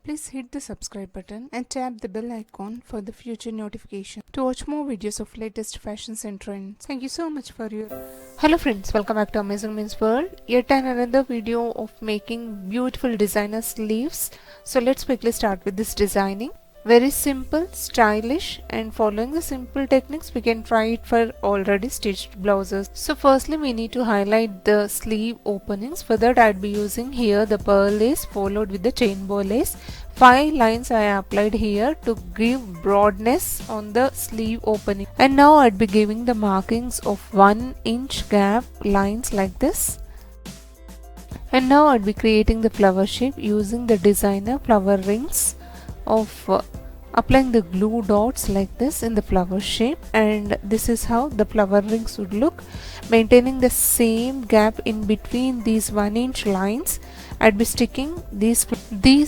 Please hit the subscribe button and tap the bell icon for the future notification to watch more videos of latest fashions and trends. Thank you so much for your. Hello friends, welcome back to Amazing Men's World. Yet another video of making beautiful designer sleeves. So let's quickly start with this designing. Very simple, stylish, and following the simple techniques we can try it for already stitched blouses. So firstly we need to highlight the sleeve openings. For that I'd be using here the pearl lace followed with the chain bow lace. 5 lines I applied here to give broadness on the sleeve opening. And now I'd be giving the markings of 1 inch gap lines like this. And now I'd be creating the flower shape using the designer flower rings of applying the glue dots like this in the flower shape, and this is how the flower rings would look, maintaining the same gap in between these 1 inch lines. I'd be sticking these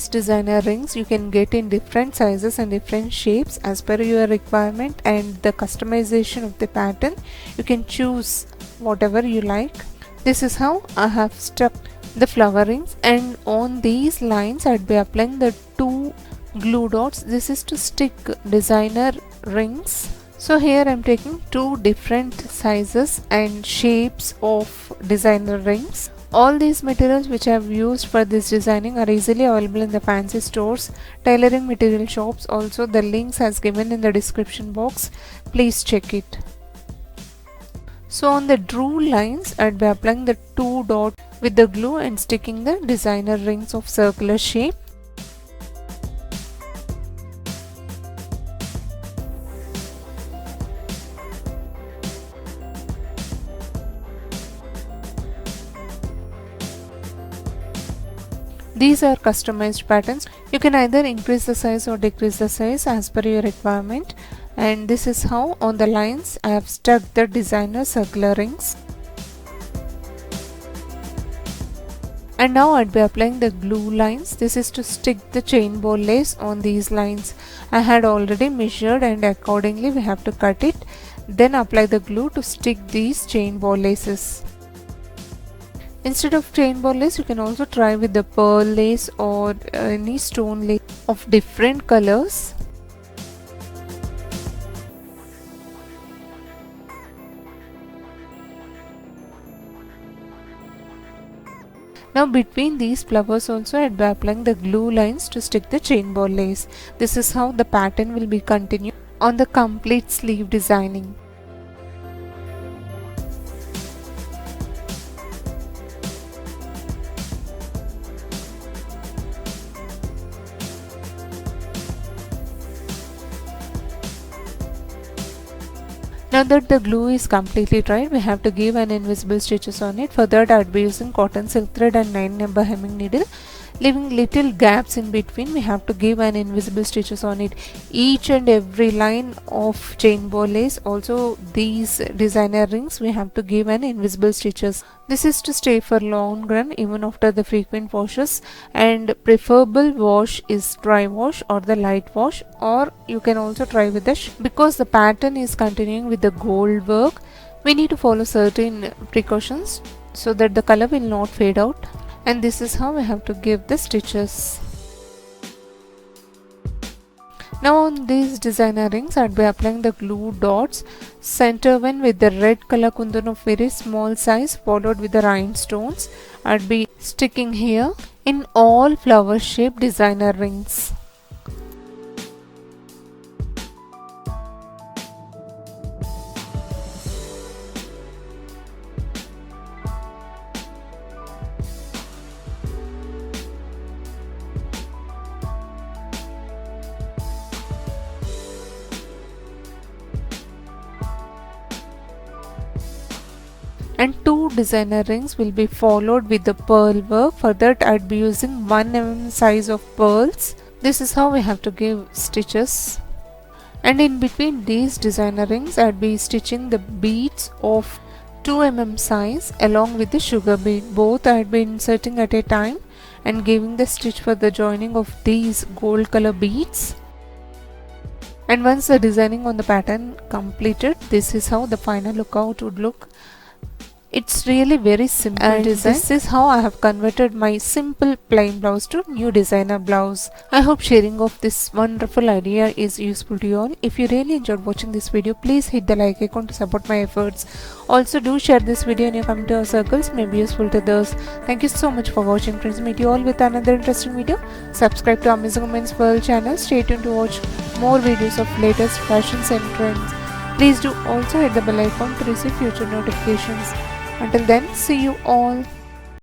designer rings. You can get in different sizes and different shapes as per your requirement and the customization of the pattern. You can choose whatever you like. This is how I have stuck the flower rings, and on these lines I'd be applying the 2 glue dots. This is to stick designer rings. So here I'm taking 2 different sizes and shapes of designer rings. All these materials which I have used for this designing are easily available in the fancy stores, tailoring material shops. Also the links as given in the description box. Please check it. So on the drew lines I'd be applying the 2 dots with the glue and sticking the designer rings of circular shape. These are customized patterns. You can either increase the size or decrease the size as per your requirement. And this is how on the lines I have stuck the designer circular rings. And now I'd be applying the glue lines. This is to stick the chain bow lace on these lines. I had already measured and accordingly we have to cut it. Then apply the glue to stick these chain bow laces. Instead of chain bow lace, you can also try with the pearl lace or any stone lace of different colors. Now between these flowers also I'd be applying the glue lines to stick the chain bow lace. This is how the pattern will be continued on the complete sleeve designing. Now that the glue is completely dried, we have to give an invisible stitches on it. For that I'd be using cotton silk thread and 9 number hemming needle. Leaving little gaps in between, we have to give an invisible stitches on it. Each and every line of chain bow lace, also these designer rings, we have to give an invisible stitches. This is to stay for long run even after the frequent washes, and preferable wash is dry wash or the light wash, or you can also try with the because the pattern is continuing with the gold work. We need to follow certain precautions so that the color will not fade out. And this is how we have to give the stitches. Now on these designer rings I'd be applying the glue dots, center one with the red color kundan of very small size followed with the rhinestones. I'd be sticking here in all flower shaped designer rings. And 2 designer rings will be followed with the pearl work. For that I'd be using 1 mm size of pearls. This is how we have to give stitches. And in between these designer rings I'd be stitching the beads of 2 mm size along with the sugar bead. Both I'd be inserting at a time and giving the stitch for the joining of these gold color beads. And once the designing on the pattern completed, this is how the final lookout would look. It's really very simple and design. This is how I have converted my simple plain blouse to new designer blouse. I hope sharing of this wonderful idea is useful to you all. If you really enjoyed watching this video, please hit the like icon to support my efforts. Also do share this video in your community circles, may be useful to those. Thank you so much for watching friends. Meet you all with another interesting video. Subscribe to Amazing Women's World channel. Stay tuned to watch more videos of latest fashions and trends. Please do also hit the bell icon to receive future notifications. Until then, see you all.